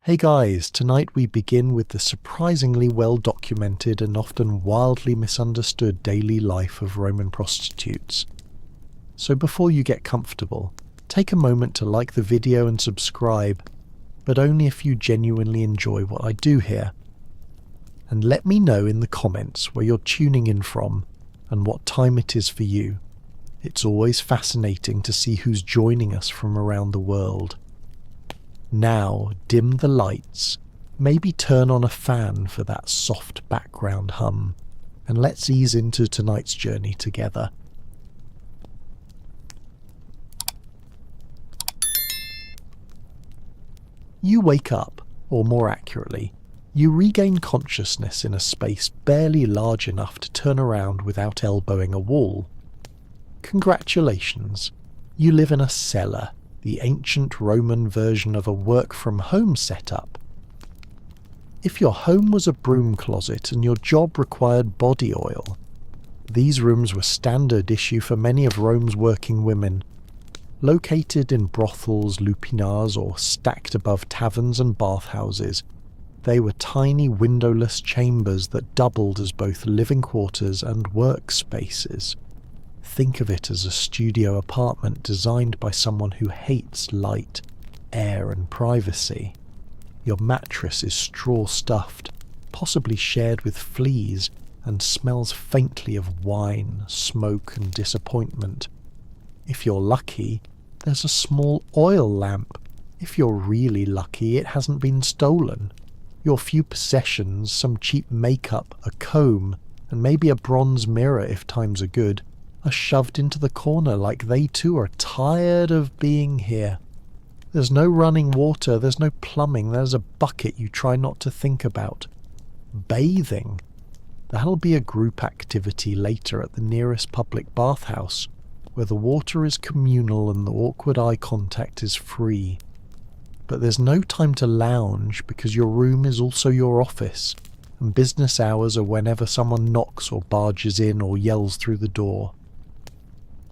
Hey guys, tonight we begin with the surprisingly well-documented and often wildly misunderstood daily life of Roman prostitutes. So before you get comfortable, take a moment to like the video and subscribe, but only if you genuinely enjoy what I do here. And let me know in the comments where you're tuning in from and what time it is for you. It's always fascinating to see who's joining us from around the world. Now, dim the lights, maybe turn on a fan for that soft background hum, and let's ease into tonight's journey together. You wake up, or more accurately, you regain consciousness in a space barely large enough to turn around without elbowing a wall. Congratulations, you live in a cellar, the ancient Roman version of a work-from-home setup. If your home was a broom closet and your job required body oil, these rooms were standard issue for many of Rome's working women. Located in brothels, lupanars, or stacked above taverns and bathhouses, they were tiny windowless chambers that doubled as both living quarters and workspaces. Think of it as a studio apartment designed by someone who hates light, air and privacy. Your mattress is straw-stuffed, possibly shared with fleas, and smells faintly of wine, smoke and disappointment. If you're lucky, there's a small oil lamp. If you're really lucky, it hasn't been stolen. Your few possessions, some cheap makeup, a comb, and maybe a bronze mirror if times are good, are shoved into the corner like they too are tired of being here. There's no running water, there's no plumbing, there's a bucket you try not to think about. Bathing. That'll be a group activity later at the nearest public bathhouse, where the water is communal and the awkward eye contact is free. But there's no time to lounge because your room is also your office, and business hours are whenever someone knocks or barges in or yells through the door.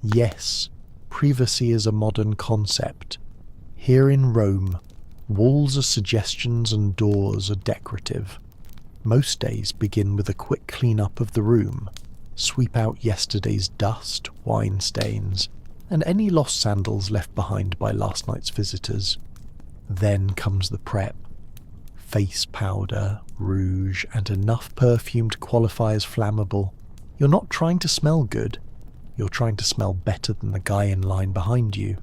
Yes, privacy is a modern concept. Here in Rome, walls are suggestions and doors are decorative. Most days begin with a quick clean-up of the room, sweep out yesterday's dust, wine stains, and any lost sandals left behind by last night's visitors. Then comes the prep. Face powder, rouge, and enough perfume to qualify as flammable. You're not trying to smell good. You're trying to smell better than the guy in line behind you.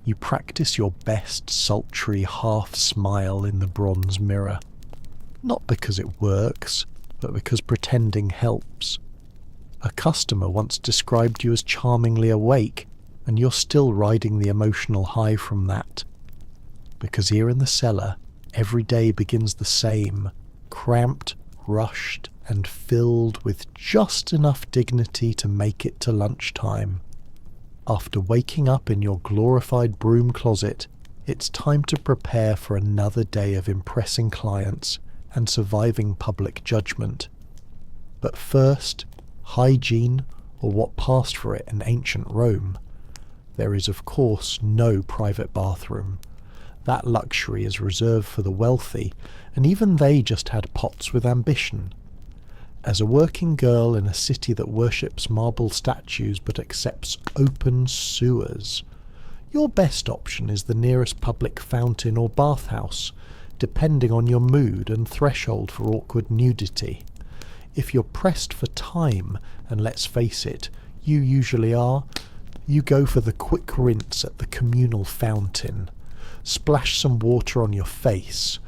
You practice your best sultry half-smile in the bronze mirror. Not because it works, but because pretending helps. A customer once described you as charmingly awake, and you're still riding the emotional high from that. Because here in the cellar, every day begins the same, cramped, rushed, and filled with just enough dignity to make it to lunchtime. After waking up in your glorified broom closet, it's time to prepare for another day of impressing clients and surviving public judgment. But first, hygiene, or what passed for it in ancient Rome. There is of course no private bathroom. That luxury is reserved for the wealthy, and even they just had pots with ambition. As a working girl in a city that worships marble statues but accepts open sewers, your best option is the nearest public fountain or bathhouse, depending on your mood and threshold for awkward nudity. If you're pressed for time, and let's face it, you usually are, you go for the quick rinse at the communal fountain. Splash some water on your face,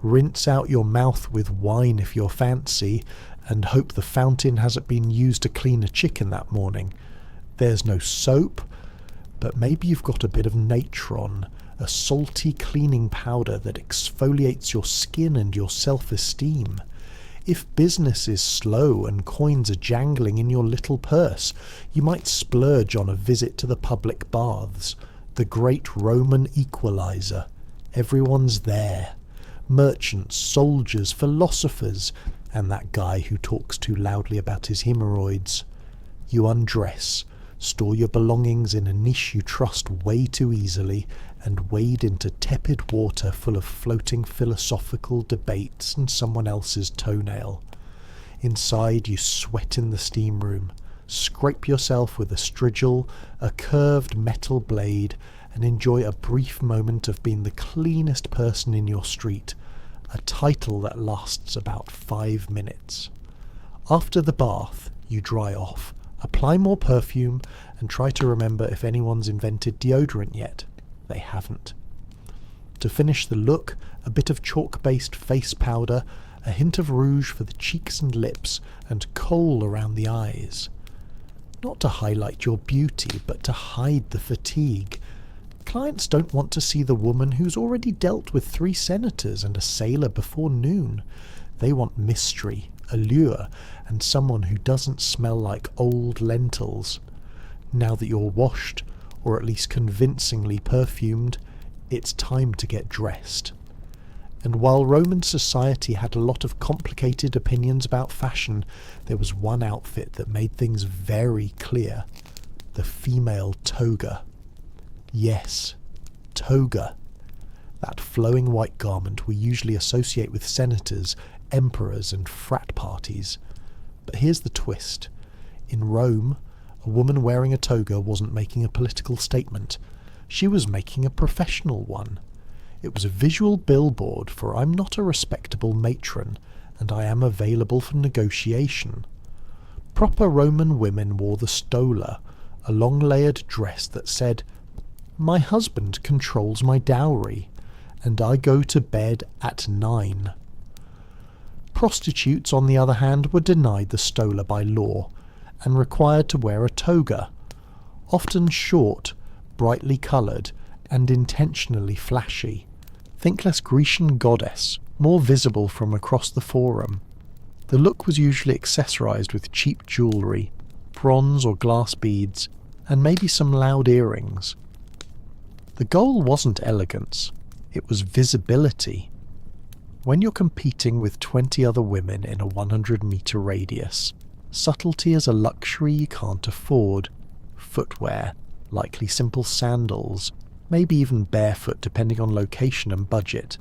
rinse out your mouth with wine if you're fancy, and hope the fountain hasn't been used to clean a chicken that morning. There's no soap, but maybe you've got a bit of natron, a salty cleaning powder that exfoliates your skin and your self-esteem. If business is slow and coins are jangling in your little purse, you might splurge on a visit to the public baths, the great Roman equalizer. Everyone's there. Merchants, soldiers, philosophers, and that guy who talks too loudly about his hemorrhoids. You undress, store your belongings in a niche you trust way too easily, and wade into tepid water full of floating philosophical debates and someone else's toenail. Inside, you sweat in the steam room, scrape yourself with a strigil, a curved metal blade, and enjoy a brief moment of being the cleanest person in your street, a title that lasts about 5 minutes. After the bath, you dry off, apply more perfume, and try to remember if anyone's invented deodorant yet. They haven't. To finish the look, a bit of chalk-based face powder, a hint of rouge for the cheeks and lips, and kohl around the eyes. Not to highlight your beauty, but to hide the fatigue. Clients don't want to see the woman who's already dealt with 3 senators and a sailor before noon. They want mystery, allure, and someone who doesn't smell like old lentils. Now that you're washed, or at least convincingly perfumed, it's time to get dressed. And while Roman society had a lot of complicated opinions about fashion, there was one outfit that made things very clear: the female toga. Yes, toga. That flowing white garment we usually associate with senators, emperors, and frat parties. But here's the twist. In Rome, a woman wearing a toga wasn't making a political statement. She was making a professional one. It was a visual billboard for "I'm not a respectable matron, and I am available for negotiation." Proper Roman women wore the stola, a long layered dress that said, "My husband controls my dowry, and I go to bed at 9. Prostitutes, on the other hand, were denied the stola by law, and required to wear a toga, often short, brightly coloured, and intentionally flashy. Think less Grecian goddess, more visible from across the forum. The look was usually accessorised with cheap jewellery, bronze or glass beads, and maybe some loud earrings. The goal wasn't elegance, it was visibility. When you're competing with 20 other women in a 100-metre radius, subtlety is a luxury you can't afford. Footwear, likely simple sandals, maybe even barefoot depending on location and budget.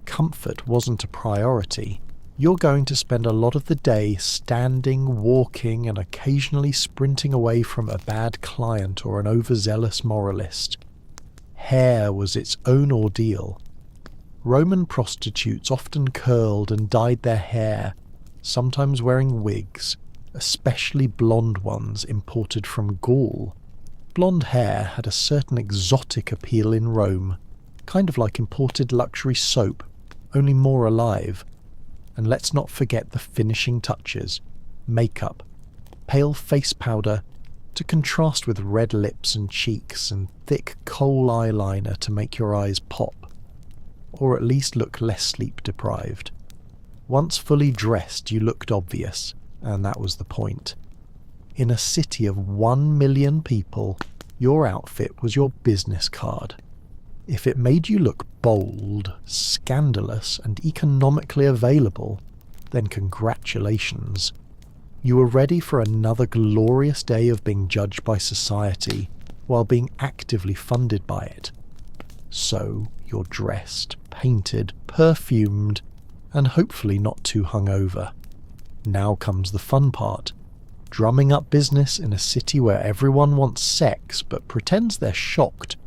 Comfort wasn't a priority. You're going to spend a lot of the day standing, walking, and occasionally sprinting away from a bad client or an overzealous moralist. Hair was its own ordeal. Roman prostitutes often curled and dyed their hair, sometimes wearing wigs, especially blonde ones imported from Gaul. Blonde hair had a certain exotic appeal in Rome, kind of like imported luxury soap, only more alive. And let's not forget the finishing touches: makeup, pale face powder to contrast with red lips and cheeks, and thick kohl eyeliner to make your eyes pop, or at least look less sleep deprived. Once fully dressed, you looked obvious, and that was the point. In a city of 1 million people, your outfit was your business card. If it made you look bold, scandalous, and economically available, then congratulations. You were ready for another glorious day of being judged by society, while being actively funded by it. So you're dressed, painted, perfumed, and hopefully not too hungover. Now comes the fun part: drumming up business in a city where everyone wants sex but pretends they're shocked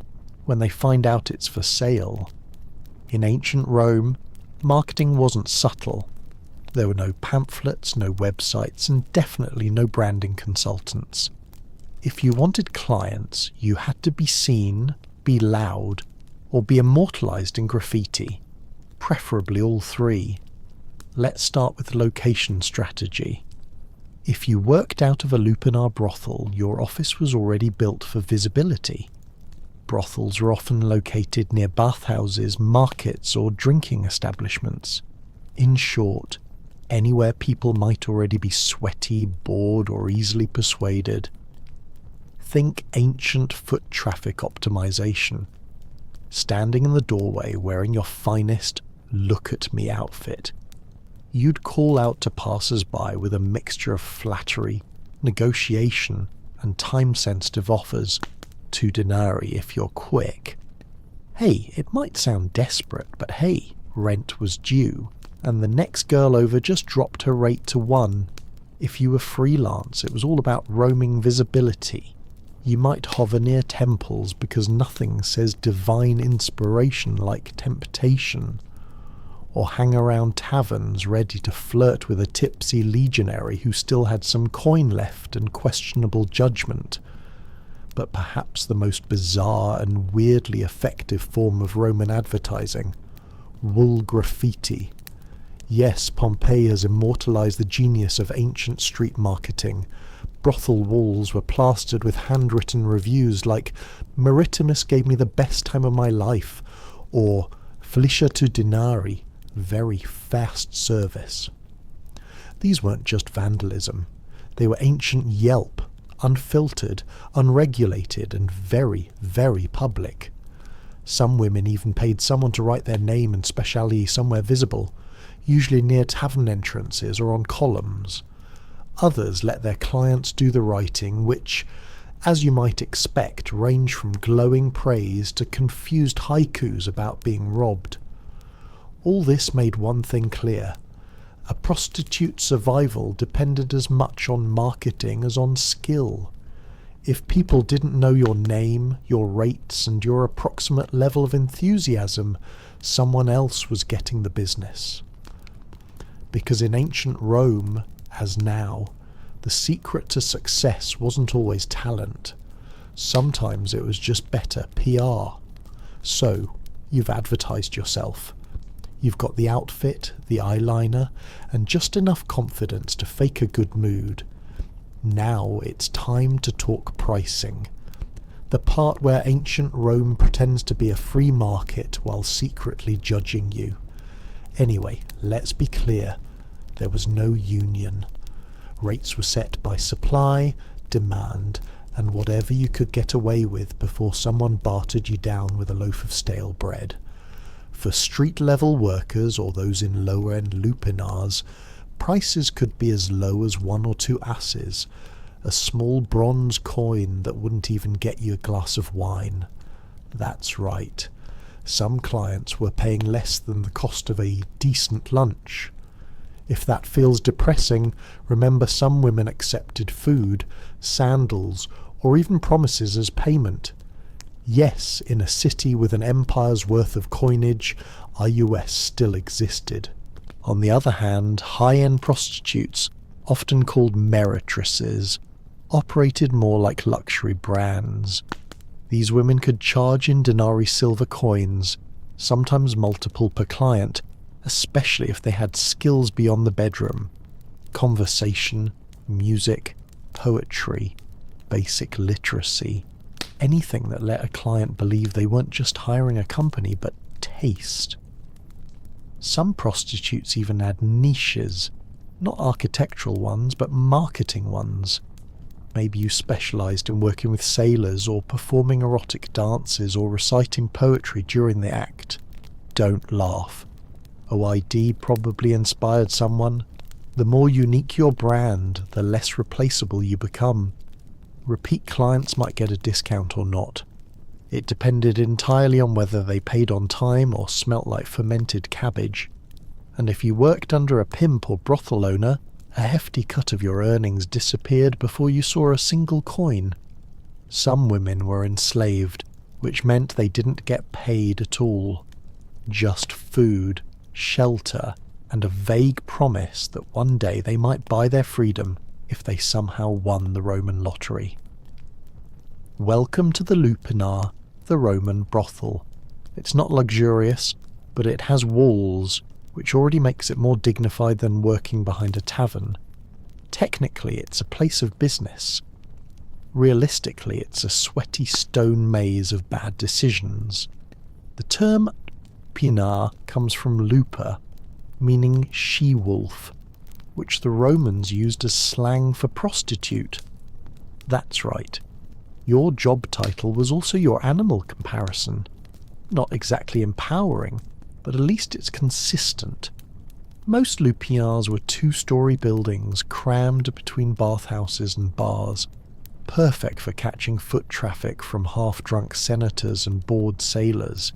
when they find out it's for sale. In ancient Rome, marketing wasn't subtle. There were no pamphlets, no websites, and definitely no branding consultants. If you wanted clients, you had to be seen, be loud, or be immortalised in graffiti, preferably all 3. Let's start with location strategy. If you worked out of a lupanar brothel, your office was already built for visibility. Brothels are often located near bathhouses, markets, or drinking establishments. In short, anywhere people might already be sweaty, bored, or easily persuaded. Think ancient foot traffic optimization. Standing in the doorway wearing your finest look-at-me outfit, you'd call out to passers-by with a mixture of flattery, negotiation, and time-sensitive offers, 2 denarii if you're quick. Hey, it might sound desperate, but hey, rent was due, and the next girl over just dropped her rate to 1. If you were freelance, it was all about roaming visibility. You might hover near temples because nothing says divine inspiration like temptation, or hang around taverns ready to flirt with a tipsy legionary who still had some coin left and questionable judgment. But perhaps the most bizarre and weirdly effective form of Roman advertising: wool graffiti. Yes, Pompeii has immortalized the genius of ancient street marketing. Brothel walls were plastered with handwritten reviews like "Maritimus gave me the best time of my life," or "Felicia to Denari, very fast service." These weren't just vandalism. They were ancient Yelp, unfiltered, unregulated, and very, very public. Some women even paid someone to write their name and speciality somewhere visible, usually near tavern entrances or on columns. Others let their clients do the writing, which, as you might expect, ranged from glowing praise to confused haikus about being robbed. All this made one thing clear: a prostitute's survival depended as much on marketing as on skill. If people didn't know your name, your rates, and your approximate level of enthusiasm, someone else was getting the business. Because in ancient Rome, as now, the secret to success wasn't always talent. Sometimes it was just better PR. So, you've advertised yourself. You've got the outfit, the eyeliner, and just enough confidence to fake a good mood. Now it's time to talk pricing. The part where ancient Rome pretends to be a free market while secretly judging you. Anyway, let's be clear. There was no union. Rates were set by supply, demand, and whatever you could get away with before someone bartered you down with a loaf of stale bread. For street-level workers or those in lower-end lupanars, prices could be as low as 1 or 2 asses, a small bronze coin that wouldn't even get you a glass of wine. That's right. Some clients were paying less than the cost of a decent lunch. If that feels depressing, remember some women accepted food, sandals, or even promises as payment. Yes, in a city with an empire's worth of coinage, IUS still existed. On the other hand, high-end prostitutes, often called meretresses, operated more like luxury brands. These women could charge in denarii silver coins, sometimes multiple per client, especially if they had skills beyond the bedroom: conversation, music, poetry, basic literacy, anything that let a client believe they weren't just hiring a company but taste. Some prostitutes even had niches, not architectural ones but marketing ones. Maybe you specialised in working with sailors or performing erotic dances or reciting poetry during the act. Don't laugh. OID probably inspired someone. The more unique your brand, the less replaceable you become. Repeat clients might get a discount or not. It depended entirely on whether they paid on time or smelt like fermented cabbage. And if you worked under a pimp or brothel owner, a hefty cut of your earnings disappeared before you saw a single coin. Some women were enslaved, which meant they didn't get paid at all. Just food, shelter, and a vague promise that one day they might buy their freedom if they somehow won the Roman lottery. Welcome to the lupanar, the Roman brothel. It's not luxurious, but it has walls, which already makes it more dignified than working behind a tavern. Technically, it's a place of business. Realistically, it's a sweaty stone maze of bad decisions. The term pinar comes from lupa, meaning she-wolf, which the Romans used as slang for prostitute. That's right. Your job title was also your animal comparison. Not exactly empowering, but at least it's consistent. Most lupinars were 2-story buildings crammed between bathhouses and bars, perfect for catching foot traffic from half-drunk senators and bored sailors.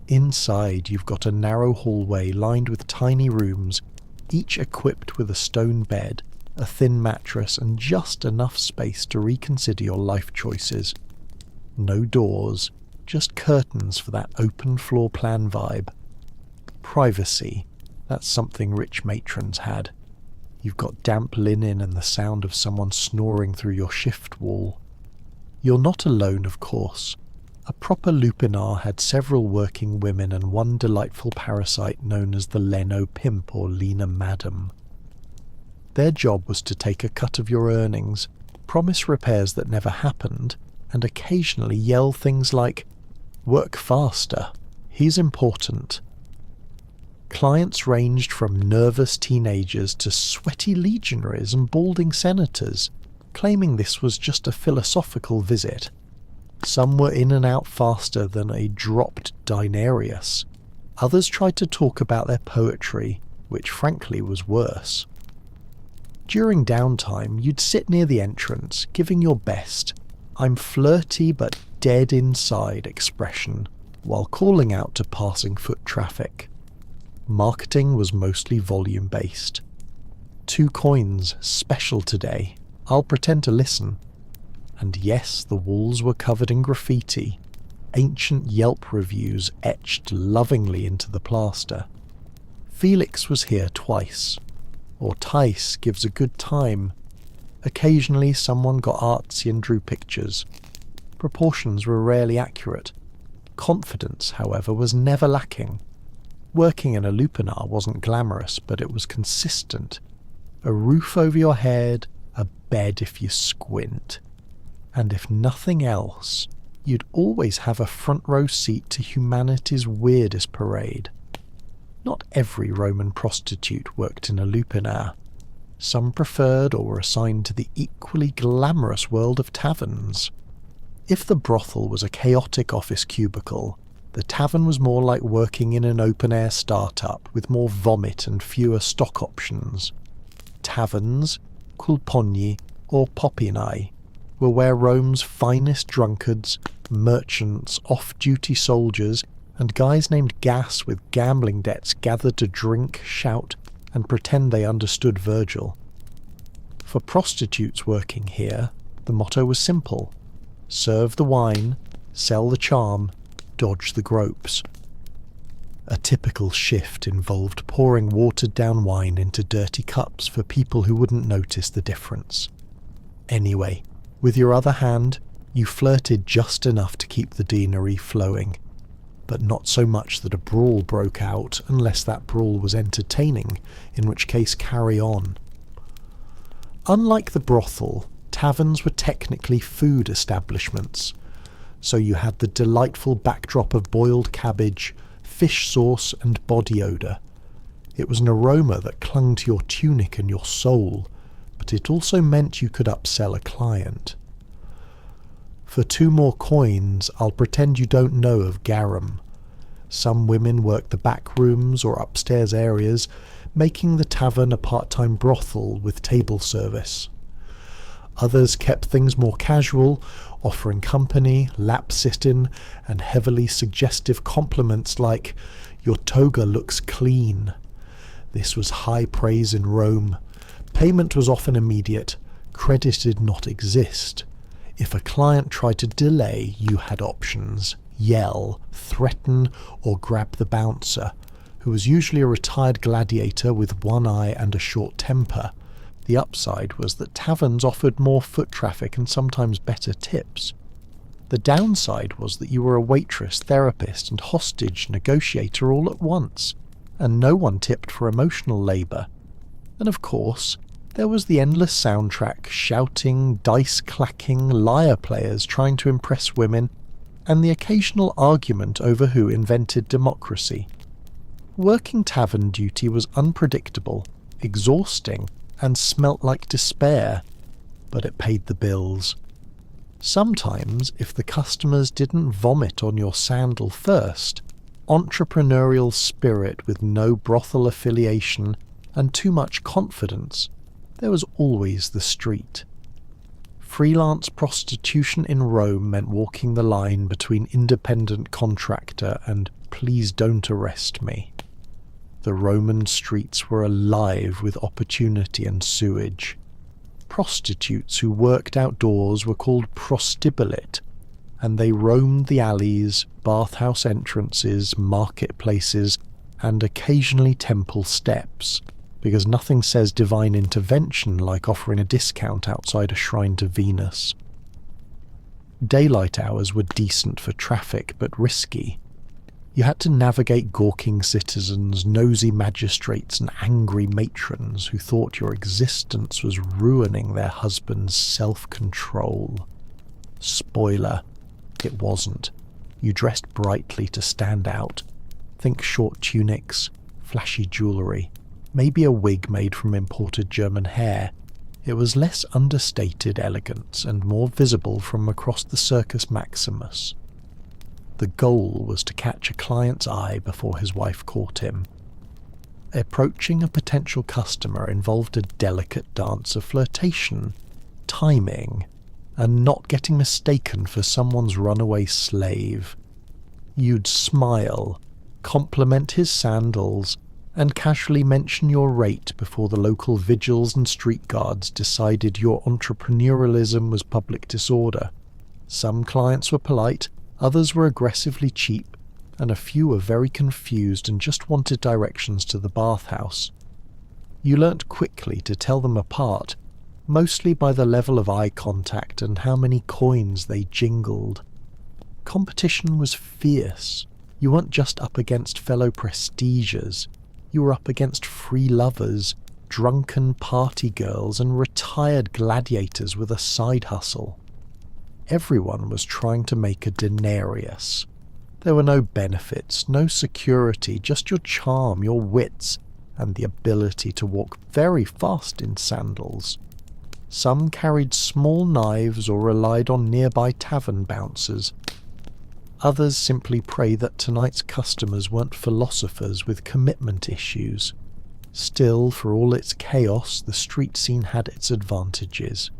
Inside, you've got a narrow hallway lined with tiny rooms, each equipped with a stone bed, a thin mattress, and just enough space to reconsider your life choices. No doors, just curtains for that open floor plan vibe. Privacy, that's something rich matrons had. You've got damp linen and the sound of someone snoring through your shift wall. You're not alone, of course. A proper lupinar had several working women and one delightful parasite known as the Leno pimp or Lena madam. Their job was to take a cut of your earnings, promise repairs that never happened, and occasionally yell things like, "Work faster, he's important." Clients ranged from nervous teenagers to sweaty legionaries and balding senators, claiming this was just a philosophical visit. Some were in and out faster than a dropped dinarius. Others tried to talk about their poetry, which frankly was worse. During downtime, you'd sit near the entrance, giving your best, "I'm flirty but dead inside" expression, while calling out to passing foot traffic. Marketing was mostly volume-based. 2 coins, special today. I'll pretend to listen. And yes, the walls were covered in graffiti, ancient Yelp reviews etched lovingly into the plaster. Felix was here twice, or Tice gives a good time. Occasionally someone got artsy and drew pictures. Proportions were rarely accurate. Confidence, however, was never lacking. Working in a lupinar wasn't glamorous, but it was consistent. A roof over your head, a bed if you squint. And if nothing else, you'd always have a front row seat to humanity's weirdest parade. Not every Roman prostitute worked in a lupinar. Some preferred or were assigned to the equally glamorous world of taverns. If the brothel was a chaotic office cubicle, the tavern was more like working in an open-air startup with more vomit and fewer stock options. Taverns, kulponi or popinai, were where Rome's finest drunkards, merchants, off-duty soldiers, and guys named Gas with gambling debts gathered to drink, shout, and pretend they understood Virgil. For prostitutes working here, the motto was simple: serve the wine, sell the charm, dodge the gropes. A typical shift involved pouring watered-down wine into dirty cups for people who wouldn't notice the difference. Anyway, with your other hand, you flirted just enough to keep the deanery flowing, but not so much that a brawl broke out unless that brawl was entertaining, in which case carry on. Unlike the brothel, taverns were technically food establishments, so you had the delightful backdrop of boiled cabbage, fish sauce and body odour. It was an aroma that clung to your tunic and your soul, but it also meant you could upsell a client. For 2 more coins, I'll pretend you don't know of garum. Some women worked the back rooms or upstairs areas, making the tavern a part-time brothel with table service. Others kept things more casual, offering company, lap-sitting, and heavily suggestive compliments like, "Your toga looks clean." This was high praise in Rome. Payment was often immediate. Credit did not exist. If a client tried to delay, you had options: yell, threaten, or grab the bouncer, who was usually a retired gladiator with one eye and a short temper. The upside was that taverns offered more foot traffic and sometimes better tips. The downside was that you were a waitress, therapist, and hostage negotiator all at once, and no one tipped for emotional labour. And of course, there was the endless soundtrack, shouting, dice-clacking, lyre players trying to impress women, and the occasional argument over who invented democracy. Working tavern duty was unpredictable, exhausting, and smelt like despair, but it paid the bills. Sometimes, if the customers didn't vomit on your sandal first, entrepreneurial spirit with no brothel affiliation and too much confidence, there was always the street. Freelance prostitution in Rome meant walking the line between independent contractor and please don't arrest me. The Roman streets were alive with opportunity and sewage. Prostitutes who worked outdoors were called prostibulate, and they roamed the alleys, bathhouse entrances, marketplaces, and occasionally temple steps, because nothing says divine intervention like offering a discount outside a shrine to Venus. Daylight hours were decent for traffic, but risky. You had to navigate gawking citizens, nosy magistrates, and angry matrons who thought your existence was ruining their husband's self-control. Spoiler, it wasn't. You dressed brightly to stand out. Think short tunics, flashy jewellery, maybe a wig made from imported German hair. It was less understated elegance and more visible from across the Circus Maximus. The goal was to catch a client's eye before his wife caught him. Approaching a potential customer involved a delicate dance of flirtation, timing, and not getting mistaken for someone's runaway slave. You'd smile, compliment his sandals, and casually mention your rate before the local vigils and street guards decided your entrepreneurialism was public disorder. Some clients were polite, others were aggressively cheap, and a few were very confused and just wanted directions to the bathhouse. You learnt quickly to tell them apart, mostly by the level of eye contact and how many coins they jingled. Competition was fierce. You weren't just up against fellow prestigers. You were up against free lovers, drunken party girls, and retired gladiators with a side hustle. Everyone was trying to make a denarius. There were no benefits, no security, just your charm, your wits, and the ability to walk very fast in sandals. Some carried small knives or relied on nearby tavern bouncers. Others simply prayed that tonight's customers weren't philosophers with commitment issues. Still, for all its chaos, the street scene had its advantages.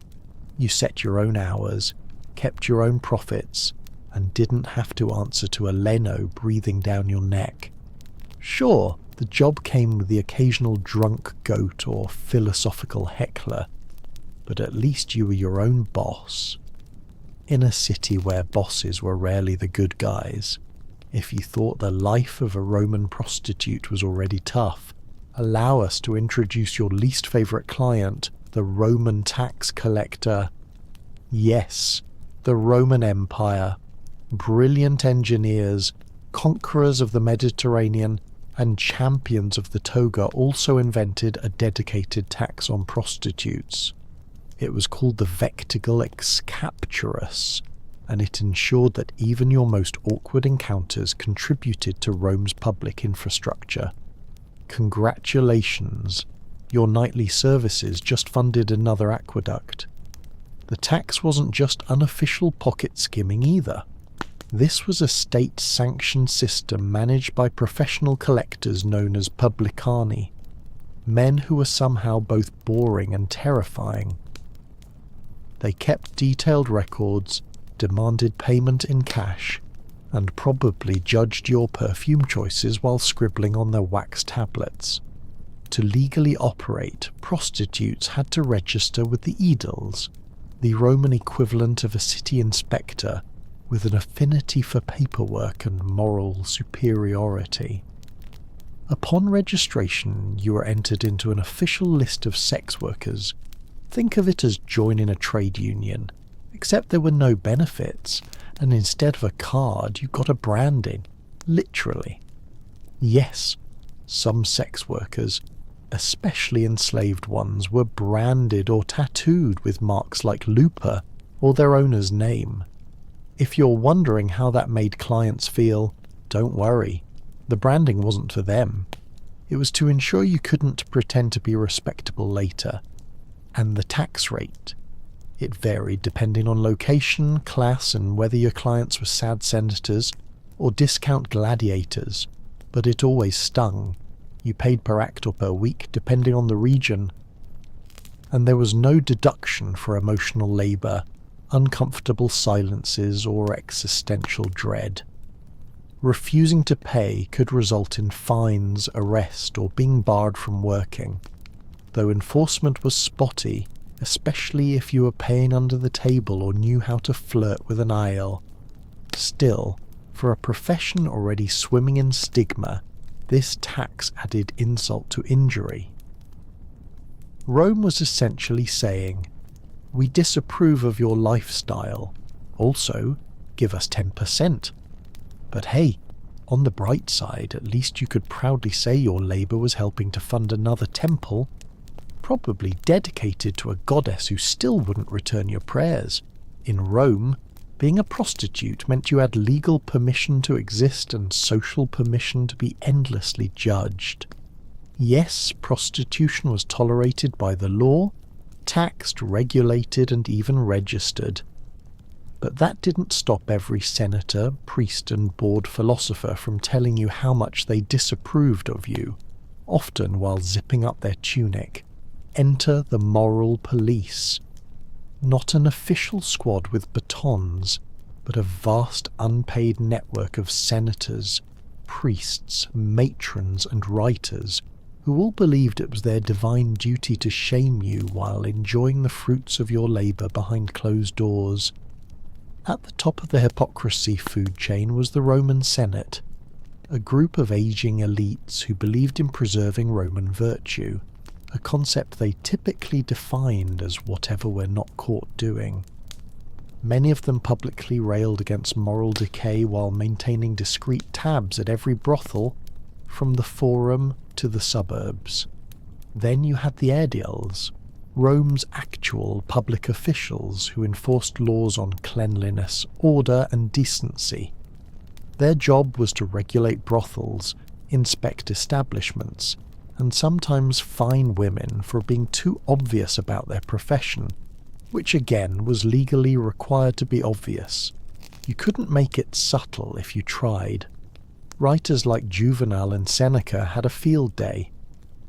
You set your own hours, kept your own profits, and didn't have to answer to a Leno breathing down your neck. Sure, the job came with the occasional drunk goat or philosophical heckler, but at least you were your own boss. In a city where bosses were rarely the good guys, if you thought the life of a Roman prostitute was already tough, allow us to introduce your least favourite client, the Roman tax collector. Yes, the Roman Empire. Brilliant engineers, conquerors of the Mediterranean, and champions of the toga also invented a dedicated tax on prostitutes. It was called the Vectigal Excapturus, and it ensured that even your most awkward encounters contributed to Rome's public infrastructure. Congratulations, your nightly services just funded another aqueduct. The tax wasn't just unofficial pocket skimming either. This was a state-sanctioned system managed by professional collectors known as publicani, men who were somehow both boring and terrifying. They kept detailed records, demanded payment in cash, and probably judged your perfume choices while scribbling on their wax tablets. To legally operate, prostitutes had to register with the aediles, the Roman equivalent of a city inspector, with an affinity for paperwork and moral superiority. Upon registration, you were entered into an official list of sex workers. Think of it as joining a trade union, except there were no benefits, and instead of a card you got a branding, literally. Yes, some sex workers, especially enslaved ones, were branded or tattooed with marks like Lupa or their owner's name. If you're wondering how that made clients feel, don't worry. The branding wasn't for them. It was to ensure you couldn't pretend to be respectable later. And the tax rate. It varied depending on location, class, and whether your clients were sad senators or discount gladiators, but it always stung. You paid per act or per week depending on the region. and there was no deduction for emotional labour, uncomfortable silences, or existential dread. Refusing to pay could result in fines, arrest, or being barred from working, though enforcement was spotty, especially if you were paying under the table or knew how to flirt with an aisle. Still, for a profession already swimming in stigma, this tax added insult to injury. Rome was essentially saying, "We disapprove of your lifestyle, also give us 10%. But hey, on the bright side, at least you could proudly say your labour was helping to fund another temple, probably dedicated to a goddess who still wouldn't return your prayers. In Rome, being a prostitute meant you had legal permission to exist and social permission to be endlessly judged. Yes, prostitution was tolerated by the law, taxed, regulated, and even registered. But that didn't stop every senator, priest, and bored philosopher from telling you how much they disapproved of you, often while zipping up their tunic. Enter the moral police. Not an official squad with batons, but a vast unpaid network of senators, priests, matrons, and writers who all believed it was their divine duty to shame you while enjoying the fruits of your labour behind closed doors. At the top of the hypocrisy food chain was the Roman Senate, a group of ageing elites who believed in preserving Roman virtue, a concept they typically defined as whatever we're not caught doing. Many of them publicly railed against moral decay while maintaining discreet tabs at every brothel, from the forum to the suburbs. Then you had the aediles, Rome's actual public officials who enforced laws on cleanliness, order, and decency. Their job was to regulate brothels, inspect establishments, and sometimes fine women for being too obvious about their profession, which again was legally required to be obvious. You couldn't make it subtle if you tried. Writers like Juvenal and Seneca had a field day.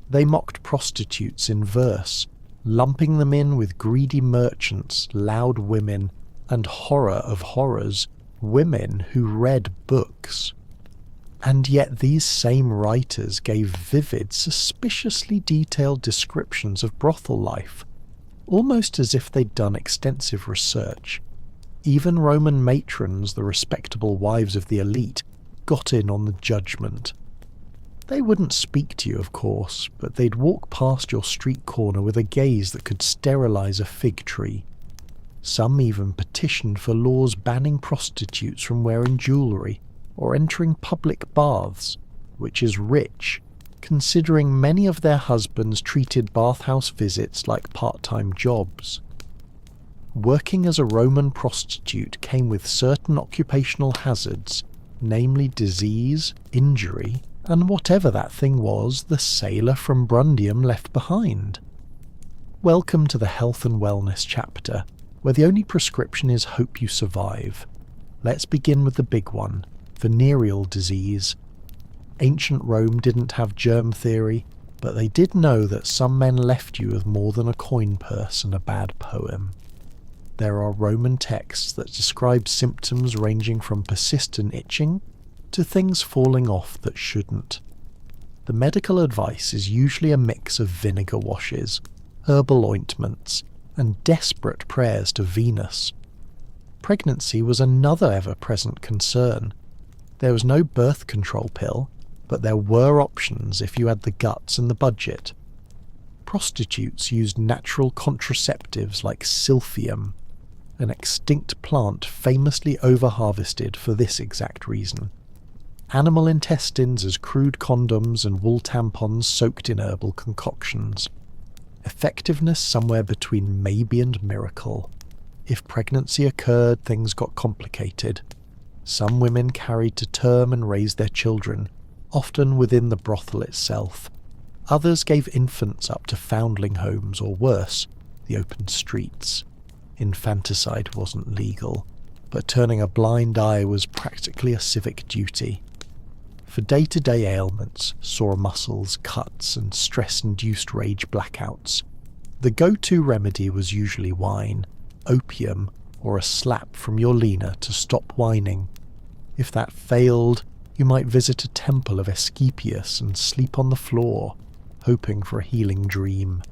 They mocked prostitutes in verse, lumping them in with greedy merchants, loud women, and horror of horrors, women who read books. And yet these same writers gave vivid, suspiciously detailed descriptions of brothel life, almost as if they'd done extensive research. Even Roman matrons, the respectable wives of the elite, got in on the judgment. They wouldn't speak to you, of course, but they'd walk past your street corner with a gaze that could sterilize a fig tree. Some even petitioned for laws banning prostitutes from wearing jewellery or entering public baths, which is rich, considering many of their husbands treated bathhouse visits like part-time jobs. Working as a Roman prostitute came with certain occupational hazards, namely disease, injury, and whatever that thing was the sailor from Brundium left behind. Welcome to the health and wellness chapter, where the only prescription is hope you survive. Let's begin with the big one, venereal disease. Ancient Rome didn't have germ theory, but they did know that some men left you with more than a coin purse and a bad poem. There are Roman texts that describe symptoms ranging from persistent itching to things falling off that shouldn't. The medical advice is usually a mix of vinegar washes, herbal ointments, and desperate prayers to Venus. Pregnancy was another ever-present concern. There was no birth control pill, but there were options if you had the guts and the budget. Prostitutes used natural contraceptives like silphium, an extinct plant famously over-harvested for this exact reason. Animal intestines as crude condoms and wool tampons soaked in herbal concoctions. Effectiveness somewhere between maybe and miracle. If pregnancy occurred, things got complicated. Some women carried to term and raised their children, often within the brothel itself. Others gave infants up to foundling homes, or worse, the open streets. Infanticide wasn't legal, but turning a blind eye was practically a civic duty. For day-to-day ailments, sore muscles, cuts, and stress-induced rage blackouts, The go-to remedy was usually wine, opium, or a slap from your leaner to stop whining. If that failed, you might visit a temple of Asclepius and sleep on the floor, hoping for a healing dream.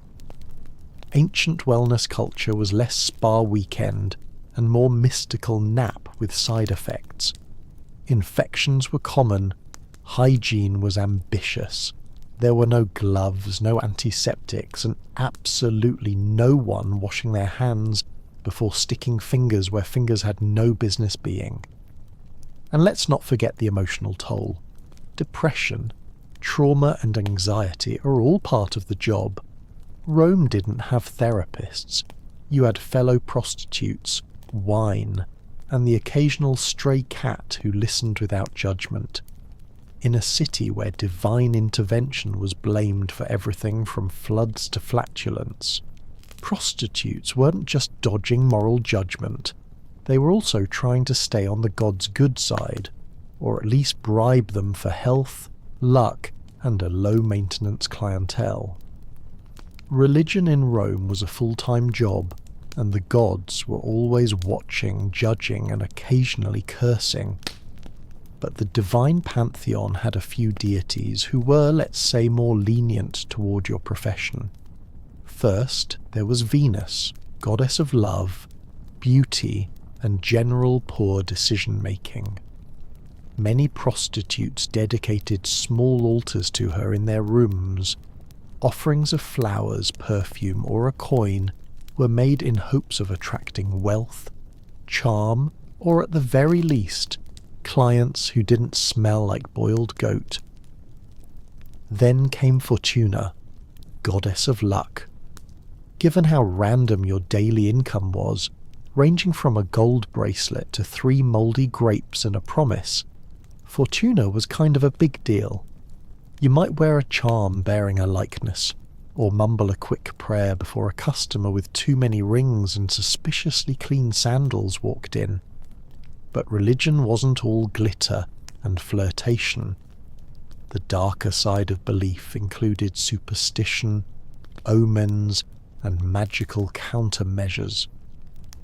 Ancient wellness culture was less spa weekend and more mystical nap with side effects. Infections were common, hygiene was ambitious. There were no gloves, no antiseptics, and absolutely no one washing their hands before sticking fingers where fingers had no business being. And let's not forget the emotional toll. Depression, trauma and anxiety are all part of the job. Rome didn't have therapists. You had fellow prostitutes, wine, and the occasional stray cat who listened without judgment. In a city where divine intervention was blamed for everything from floods to flatulence, prostitutes weren't just dodging moral judgment, they were also trying to stay on the gods' good side, or at least bribe them for health, luck, and a low-maintenance clientele. Religion in Rome was a full-time job, and the gods were always watching, judging, and occasionally cursing. But the divine pantheon had a few deities who were, let's say, more lenient toward your profession. First, there was Venus, goddess of love, beauty, and general poor decision-making. Many prostitutes dedicated small altars to her in their rooms. Offerings of flowers, perfume, or a coin were made in hopes of attracting wealth, charm, or at the very least, clients who didn't smell like boiled goat. Then came Fortuna, goddess of luck. Given how random your daily income was, ranging from a gold bracelet to 3 mouldy grapes and a promise, Fortuna was kind of a big deal. You might wear a charm bearing a likeness, or mumble a quick prayer before a customer with too many rings and suspiciously clean sandals walked in. But religion wasn't all glitter and flirtation. The darker side of belief included superstition, omens, and magical countermeasures.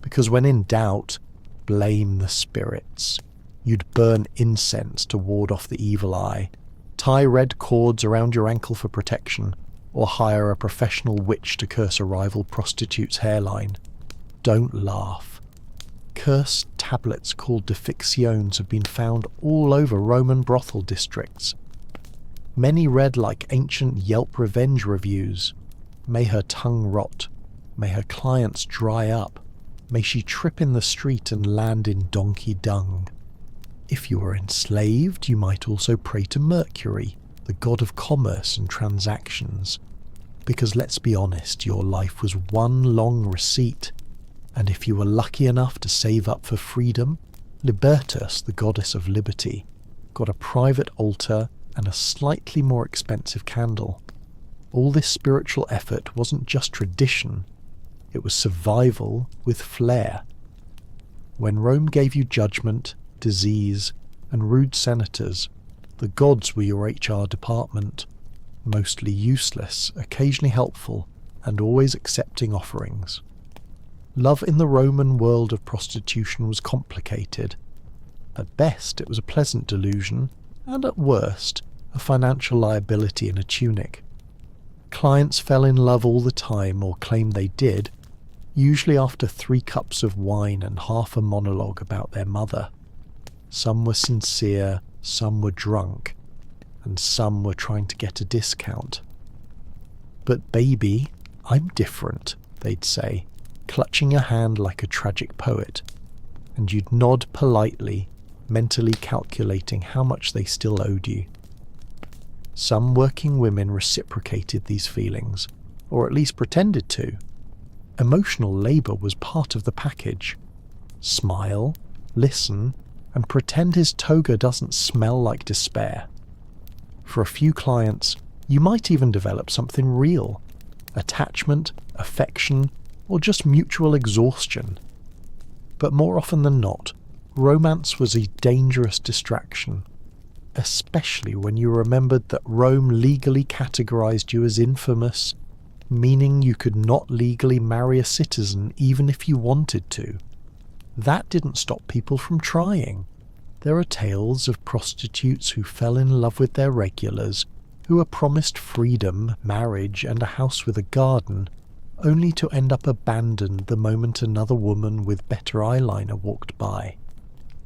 Because when in doubt, blame the spirits. You'd burn incense to ward off the evil eye, tie red cords around your ankle for protection, or hire a professional witch to curse a rival prostitute's hairline. Don't laugh. Cursed tablets called defixiones have been found all over Roman brothel districts. Many read like ancient Yelp revenge reviews. May her tongue rot. May her clients dry up. May she trip in the street and land in donkey dung. If you were enslaved, you might also pray to Mercury, the god of commerce and transactions. Because let's be honest, your life was one long receipt. And if you were lucky enough to save up for freedom, Libertas, the goddess of liberty, got a private altar and a slightly more expensive candle. All this spiritual effort wasn't just tradition, it was survival with flair. When Rome gave you judgment, disease, and rude senators, the gods were your HR department, mostly useless, occasionally helpful, and always accepting offerings. Love in the Roman world of prostitution was complicated. At best, it was a pleasant delusion, and at worst, a financial liability in a tunic. Clients fell in love all the time, or claimed they did, usually after 3 cups of wine and half a monologue about their mother. Some were sincere, some were drunk, and some were trying to get a discount. "But baby, I'm different," they'd say, clutching your hand like a tragic poet, and you'd nod politely, mentally calculating how much they still owed you. Some working women reciprocated these feelings, or at least pretended to. Emotional labour was part of the package. Smile, listen, and pretend his toga doesn't smell like despair. For a few clients, you might even develop something real: attachment, affection, or just mutual exhaustion. But more often than not, romance was a dangerous distraction, especially when you remembered that Rome legally categorized you as infamous, meaning you could not legally marry a citizen even if you wanted to. That didn't stop people from trying. There are tales of prostitutes who fell in love with their regulars, who were promised freedom, marriage, and a house with a garden, only to end up abandoned the moment another woman with better eyeliner walked by.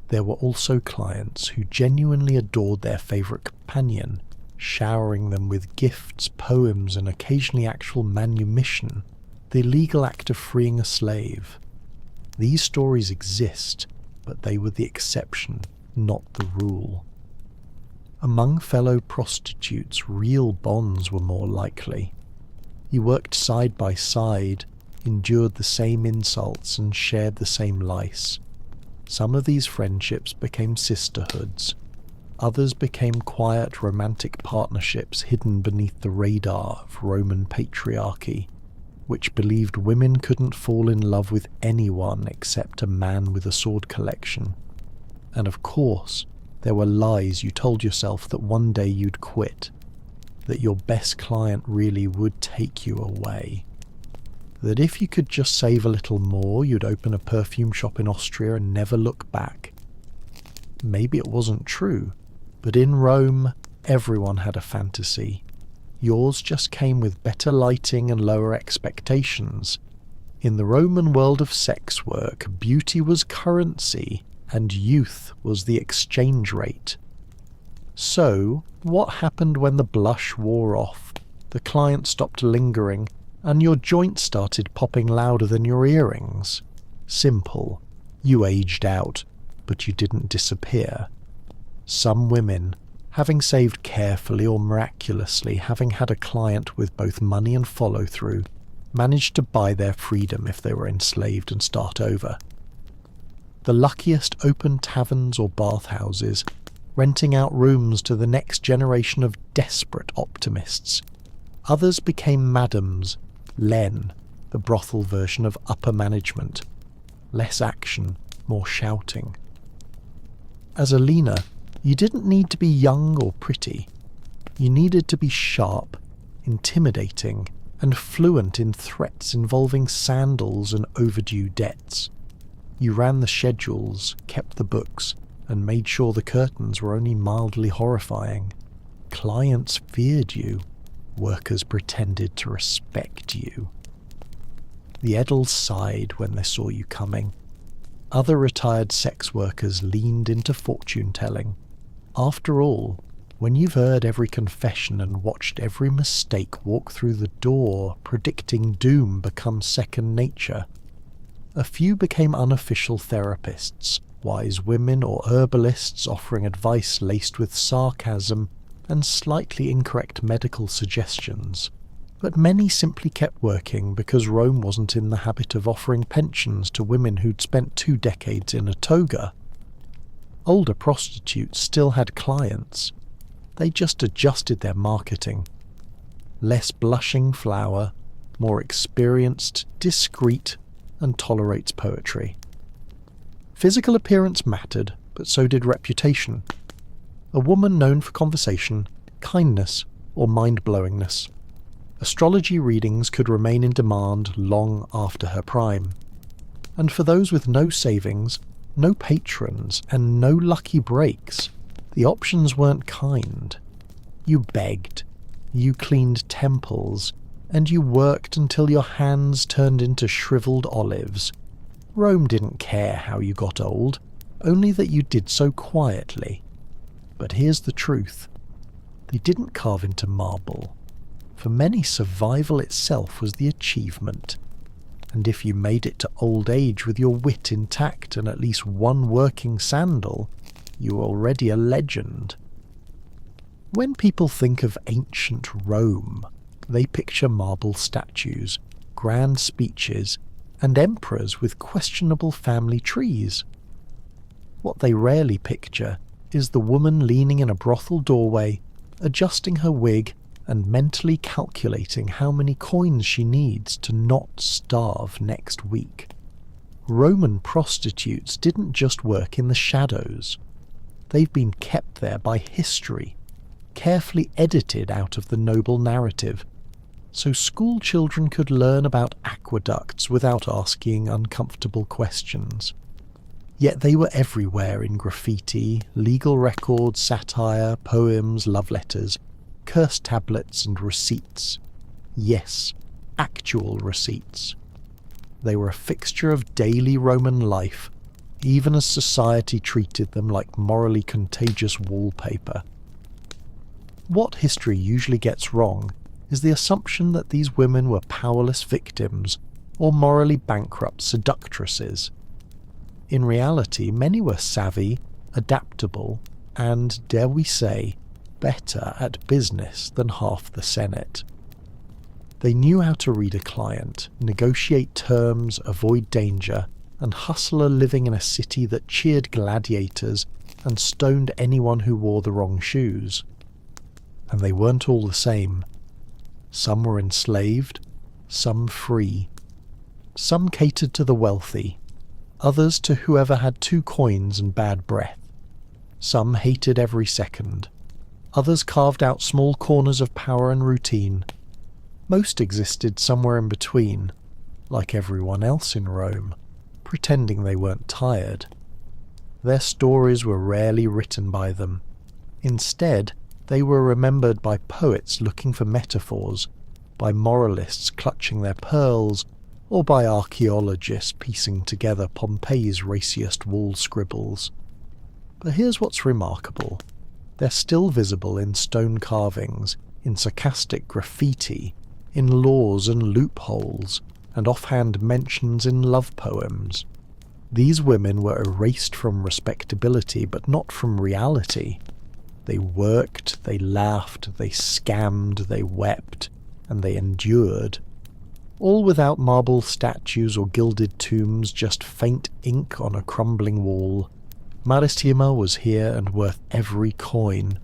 There were also clients who genuinely adored their favourite companion, showering them with gifts, poems, and occasionally actual manumission, the illegal act of freeing a slave. These stories exist, but they were the exception, not the rule. Among fellow prostitutes, real bonds were more likely. You worked side by side, endured the same insults, and shared the same lice. Some of these friendships became sisterhoods. Others became quiet romantic partnerships hidden beneath the radar of Roman patriarchy, which believed women couldn't fall in love with anyone except a man with a sword collection. And of course, there were lies you told yourself that one day you'd quit, that your best client really would take you away, that if you could just save a little more, you'd open a perfume shop in Austria and never look back. Maybe it wasn't true, but in Rome, everyone had a fantasy. Yours just came with better lighting and lower expectations. In the Roman world of sex work, beauty was currency, and youth was the exchange rate. So, what happened when the blush wore off, the client stopped lingering, and your joint started popping louder than your earrings? Simple. You aged out, but you didn't disappear. Some women, having saved carefully or miraculously, having had a client with both money and follow-through, managed to buy their freedom if they were enslaved and start over. The luckiest opened taverns or bathhouses, renting out rooms to the next generation of desperate optimists. Others became madams, len, the brothel version of upper management. Less action, more shouting. As a Lena, you didn't need to be young or pretty. You needed to be sharp, intimidating, and fluent in threats involving sandals and overdue debts. You ran the schedules, kept the books, and made sure the curtains were only mildly horrifying. Clients feared you. Workers pretended to respect you. The Edels sighed when they saw you coming. Other retired sex workers leaned into fortune-telling. After all, when you've heard every confession and watched every mistake walk through the door, predicting doom becomes second nature. A few became unofficial therapists, wise women or herbalists offering advice laced with sarcasm and slightly incorrect medical suggestions. But many simply kept working because Rome wasn't in the habit of offering pensions to women who'd spent 2 decades in a toga. Older prostitutes still had clients. They just adjusted their marketing. Less blushing flower, more experienced, discreet, and tolerates poetry. Physical appearance mattered, but so did reputation. A woman known for conversation, kindness, or mind-blowingness. Astrology readings could remain in demand long after her prime. And for those with no savings, no patrons, and no lucky breaks, the options weren't kind. You begged, you cleaned temples, and you worked until your hands turned into shriveled olives. Rome didn't care how you got old, only that you did so quietly. But here's the truth. They didn't carve into marble. For many, survival itself was the achievement. And if you made it to old age with your wit intact and at least one working sandal, you were already a legend. When people think of ancient Rome, they picture marble statues, grand speeches, and emperors with questionable family trees. What they rarely picture is the woman leaning in a brothel doorway, adjusting her wig and mentally calculating how many coins she needs to not starve next week. Roman prostitutes didn't just work in the shadows. They've been kept there by history, carefully edited out of the noble narrative. so school children could learn about aqueducts without asking uncomfortable questions. Yet they were everywhere in graffiti, legal records, satire, poems, love letters, curse tablets and receipts. Yes, actual receipts. They were a fixture of daily Roman life, even as society treated them like morally contagious wallpaper. What history usually gets wrong is the assumption that these women were powerless victims or morally bankrupt seductresses. In reality, many were savvy, adaptable, and, dare we say, better at business than half the Senate. They knew how to read a client, negotiate terms, avoid danger, and hustle a living in a city that cheered gladiators and stoned anyone who wore the wrong shoes. And they weren't all the same. Some were enslaved, some free. Some catered to the wealthy, others to whoever had 2 coins and bad breath. Some hated every second. Others carved out small corners of power and routine. Most existed somewhere in between, like everyone else in Rome, pretending they weren't tired. Their stories were rarely written by them. Instead, they were remembered by poets looking for metaphors, by moralists clutching their pearls, or by archaeologists piecing together Pompeii's raciest wall scribbles. But here's what's remarkable. They're still visible in stone carvings, in sarcastic graffiti, in laws and loopholes, and offhand mentions in love poems. These women were erased from respectability, but not from reality. They worked, they laughed, they scammed, they wept, and they endured. All without marble statues or gilded tombs, just faint ink on a crumbling wall. Marissima was here and worth every coin.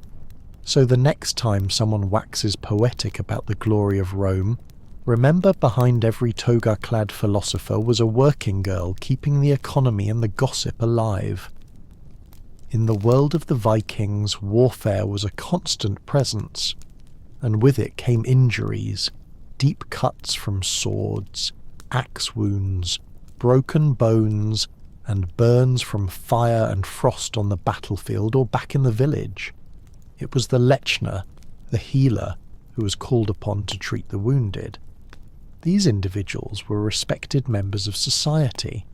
So the next time someone waxes poetic about the glory of Rome, remember behind every toga-clad philosopher was a working girl keeping the economy and the gossip alive. In the world of the Vikings, warfare was a constant presence, and with it came injuries, deep cuts from swords, axe wounds, broken bones, and burns from fire and frost on the battlefield or back in the village. It was the lechner, the healer, who was called upon to treat the wounded. These individuals were respected members of society,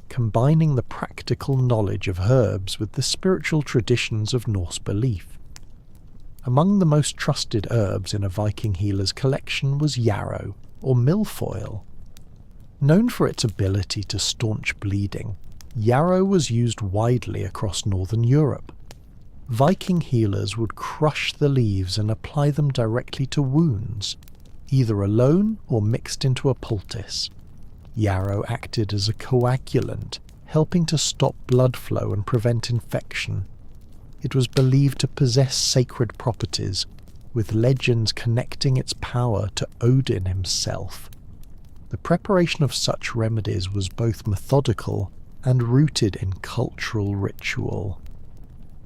combining the practical knowledge of herbs with the spiritual traditions of Norse belief. Among the most trusted herbs in a Viking healer's collection was yarrow, or milfoil. Known for its ability to staunch bleeding, yarrow was used widely across northern Europe. Viking healers would crush the leaves and apply them directly to wounds, either alone or mixed into a poultice. Yarrow acted as a coagulant, helping to stop blood flow and prevent infection. It was believed to possess sacred properties, with legends connecting its power to Odin himself. The preparation of such remedies was both methodical and rooted in cultural ritual.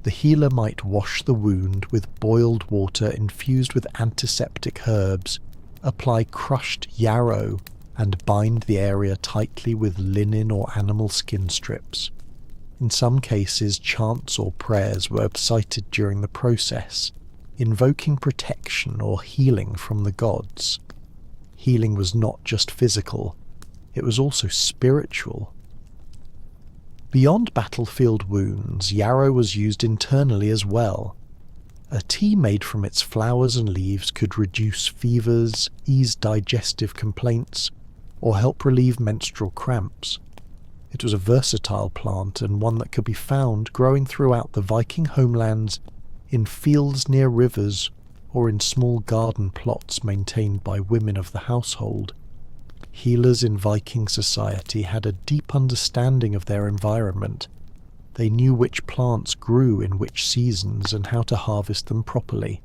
The healer might wash the wound with boiled water infused with antiseptic herbs, apply crushed yarrow, and bind the area tightly with linen or animal skin strips. In some cases, chants or prayers were recited during the process, invoking protection or healing from the gods. Healing was not just physical, it was also spiritual. Beyond battlefield wounds, yarrow was used internally as well. A tea made from its flowers and leaves could reduce fevers, ease digestive complaints, or help relieve menstrual cramps. It was a versatile plant and one that could be found growing throughout the Viking homelands, in fields near rivers, or in small garden plots maintained by women of the household. Healers in Viking society had a deep understanding of their environment. They knew which plants grew in which seasons and how to harvest them properly,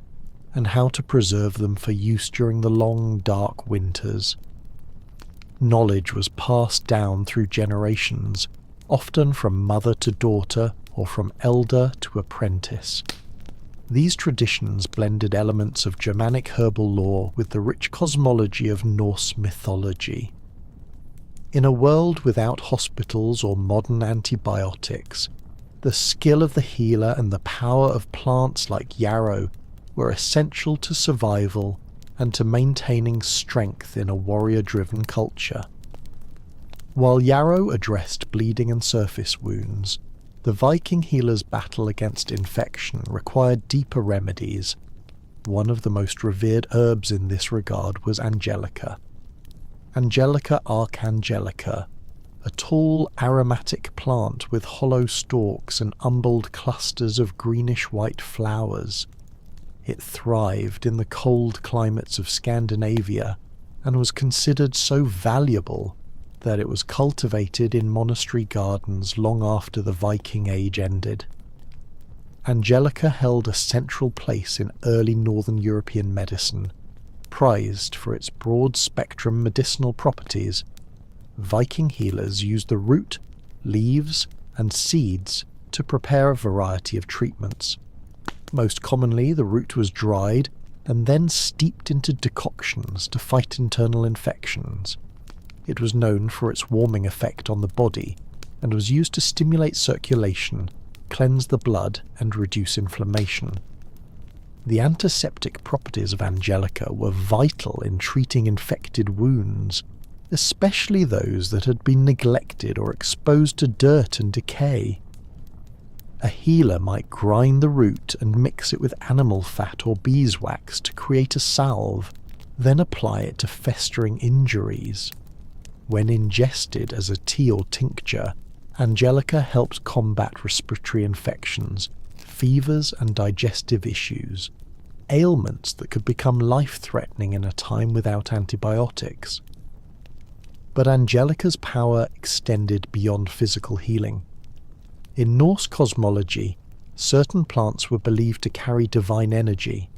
and how to preserve them for use during the long, dark winters. Knowledge was passed down through generations, often from mother to daughter or from elder to apprentice. These traditions blended elements of Germanic herbal lore with the rich cosmology of Norse mythology. In a world without hospitals or modern antibiotics, the skill of the healer and the power of plants like yarrow were essential to survival and to maintaining strength in a warrior-driven culture. While yarrow addressed bleeding and surface wounds, the Viking healers' battle against infection required deeper remedies. One of the most revered herbs in this regard was Angelica. Angelica archangelica, a tall aromatic plant with hollow stalks and umbelled clusters of greenish-white flowers. It thrived in the cold climates of Scandinavia and was considered so valuable that it was cultivated in monastery gardens long after the Viking Age ended. Angelica held a central place in early Northern European medicine. Prized for its broad-spectrum medicinal properties, Viking healers used the root, leaves, and seeds to prepare a variety of treatments. Most commonly, the root was dried and then steeped into decoctions to fight internal infections. It was known for its warming effect on the body and was used to stimulate circulation, cleanse the blood, and reduce inflammation. The antiseptic properties of Angelica were vital in treating infected wounds, especially those that had been neglected or exposed to dirt and decay. A healer might grind the root and mix it with animal fat or beeswax to create a salve, then apply it to festering injuries. When ingested as a tea or tincture, Angelica helps combat respiratory infections, fevers and digestive issues, ailments that could become life-threatening in a time without antibiotics. But Angelica's power extended beyond physical healing. In Norse cosmology, certain plants were believed to carry divine energy.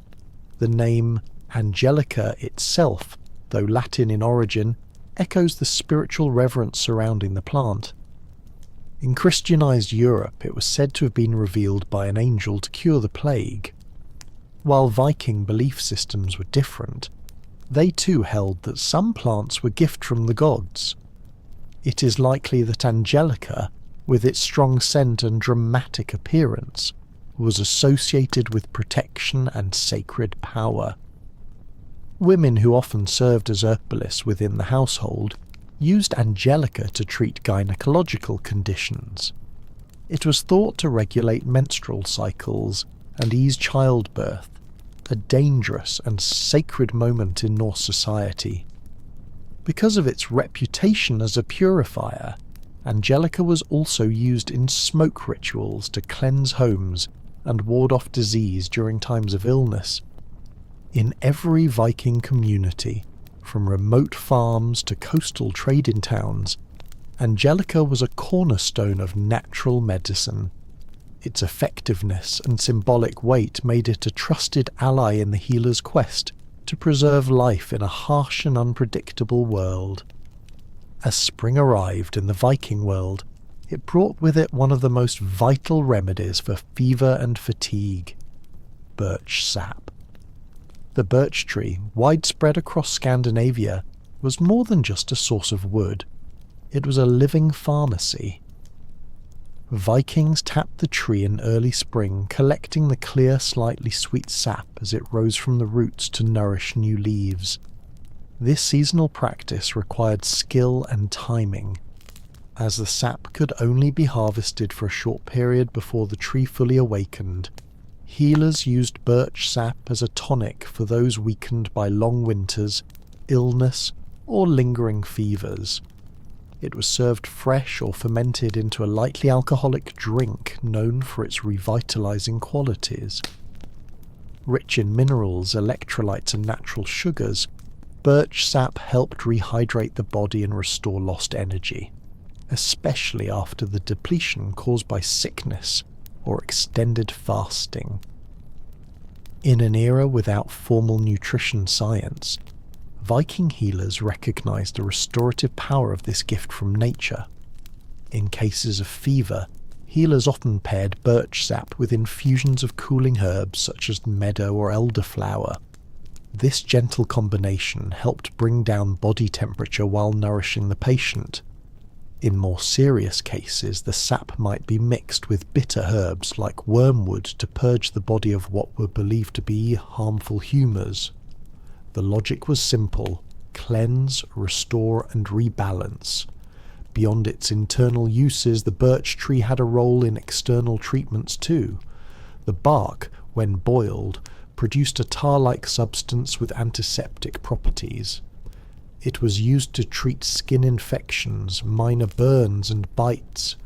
The name Angelica itself, though Latin in origin, echoes the spiritual reverence surrounding the plant. In Christianized Europe, it was said to have been revealed by an angel to cure the plague. While Viking belief systems were different, they too held that some plants were gift from the gods. It is likely that Angelica, with its strong scent and dramatic appearance, was associated with protection and sacred power. Women who often served as herbalists within the household used Angelica to treat gynecological conditions. It was thought to regulate menstrual cycles and ease childbirth, a dangerous and sacred moment in Norse society. Because of its reputation as a purifier, Angelica was also used in smoke rituals to cleanse homes and ward off disease during times of illness. In every Viking community, from remote farms to coastal trading towns, Angelica was a cornerstone of natural medicine. Its effectiveness and symbolic weight made it a trusted ally in the healer's quest to preserve life in a harsh and unpredictable world. As spring arrived in the Viking world, it brought with it one of the most vital remedies for fever and fatigue: birch sap. The birch tree, widespread across Scandinavia, was more than just a source of wood. It was a living pharmacy. Vikings tapped the tree in early spring, collecting the clear, slightly sweet sap as it rose from the roots to nourish new leaves. This seasonal practice required skill and timing, as the sap could only be harvested for a short period before the tree fully awakened. Healers used birch sap as a tonic for those weakened by long winters, illness, or lingering fevers. It was served fresh or fermented into a lightly alcoholic drink known for its revitalizing qualities. Rich in minerals, electrolytes, and natural sugars, birch sap helped rehydrate the body and restore lost energy, especially after the depletion caused by sickness or extended fasting. In an era without formal nutrition science, Viking healers recognized the restorative power of this gift from nature. In cases of fever, Healers often paired birch sap with infusions of cooling herbs such as meadow or elderflower. This gentle combination helped bring down body temperature while nourishing the patient. In more serious cases, the sap might be mixed with bitter herbs like wormwood to purge the body of what were believed to be harmful humours. The logic was simple: cleanse, restore and rebalance. Beyond its internal uses, the birch tree had a role in external treatments too. The bark, when boiled, produced a tar-like substance with antiseptic properties. It was used to treat skin infections, minor burns and bites.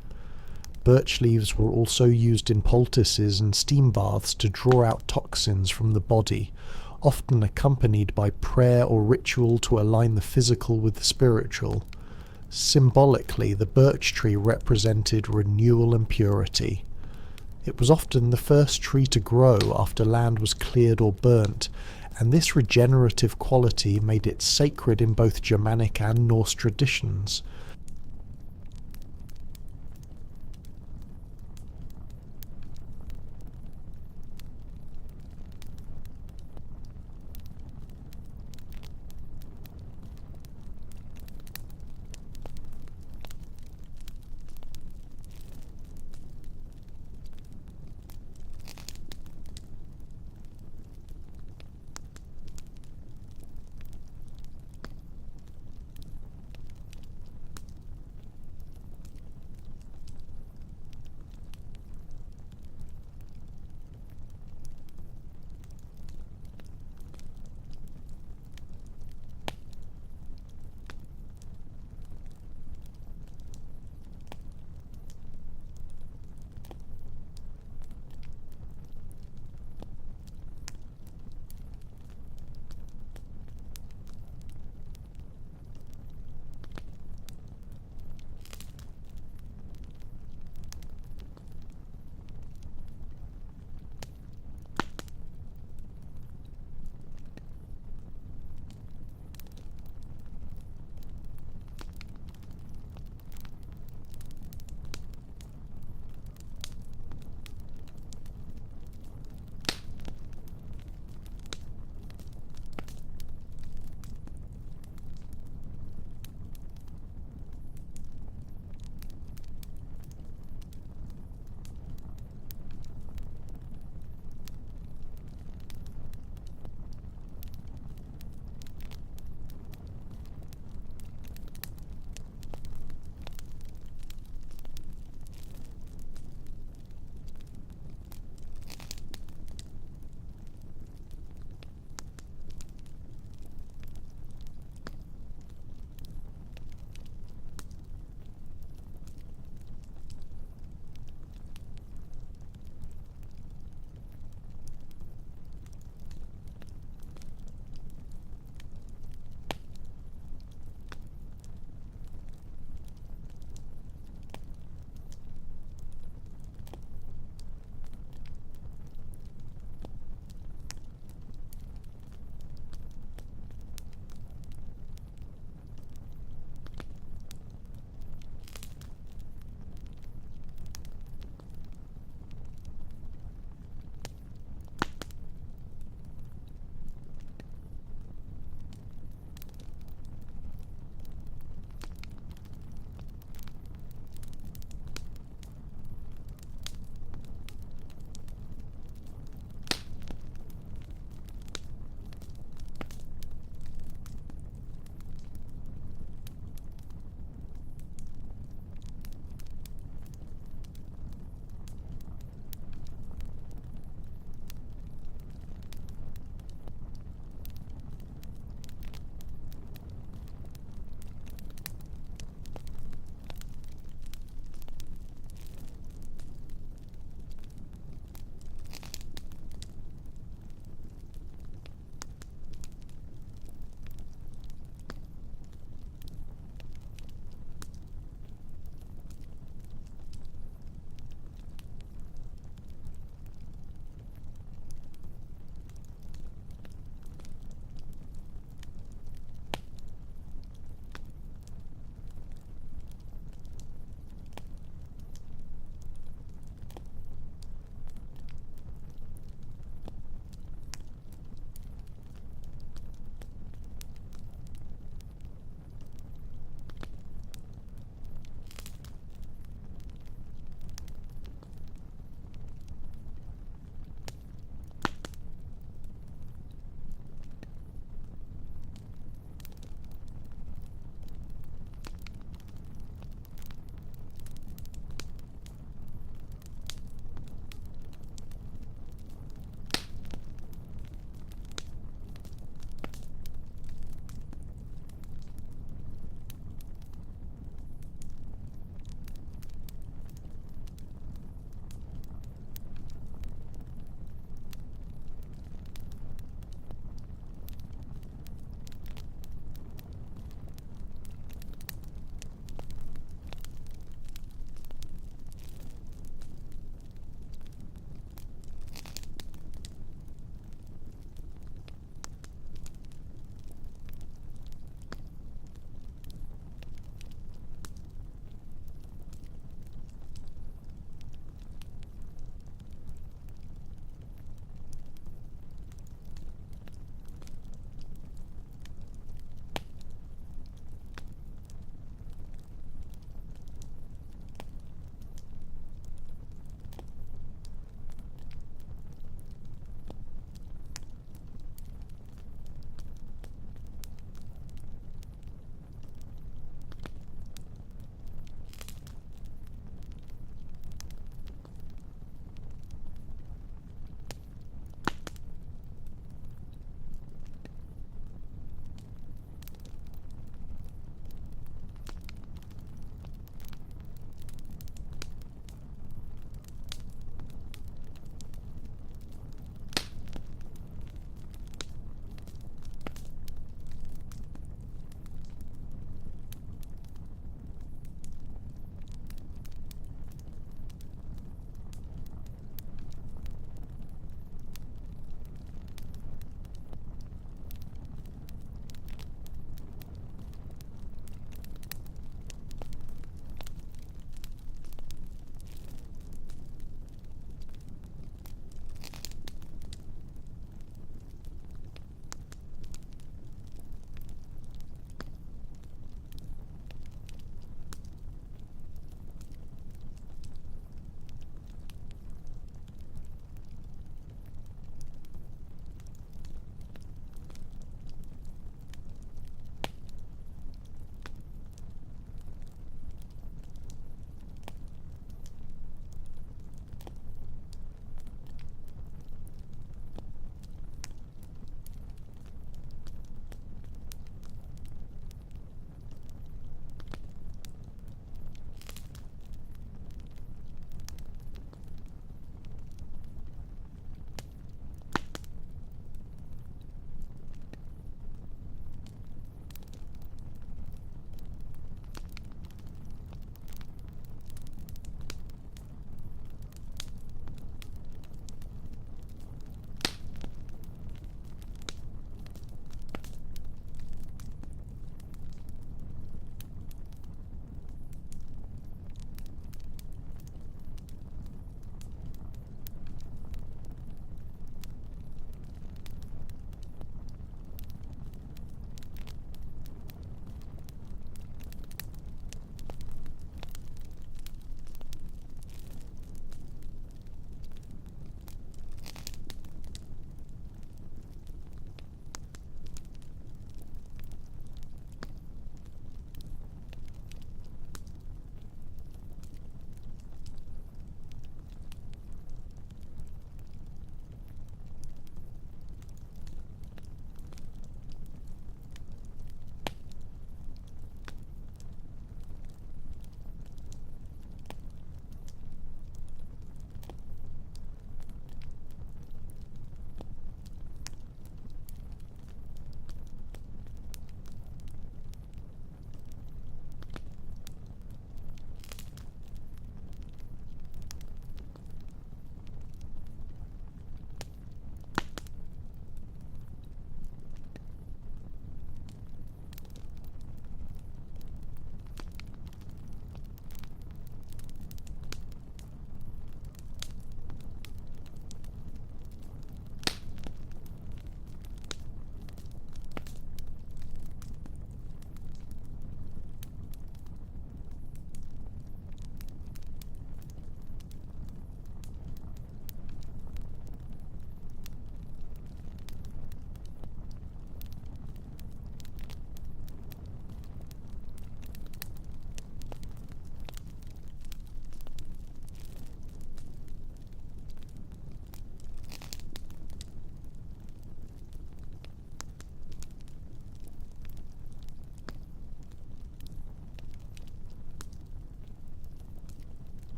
Birch leaves were also used in poultices and steam baths to draw out toxins from the body, often accompanied by prayer or ritual to align the physical with the spiritual. Symbolically, the birch tree represented renewal and purity. It was often the first tree to grow after land was cleared or burnt, and this regenerative quality made it sacred in both Germanic and Norse traditions.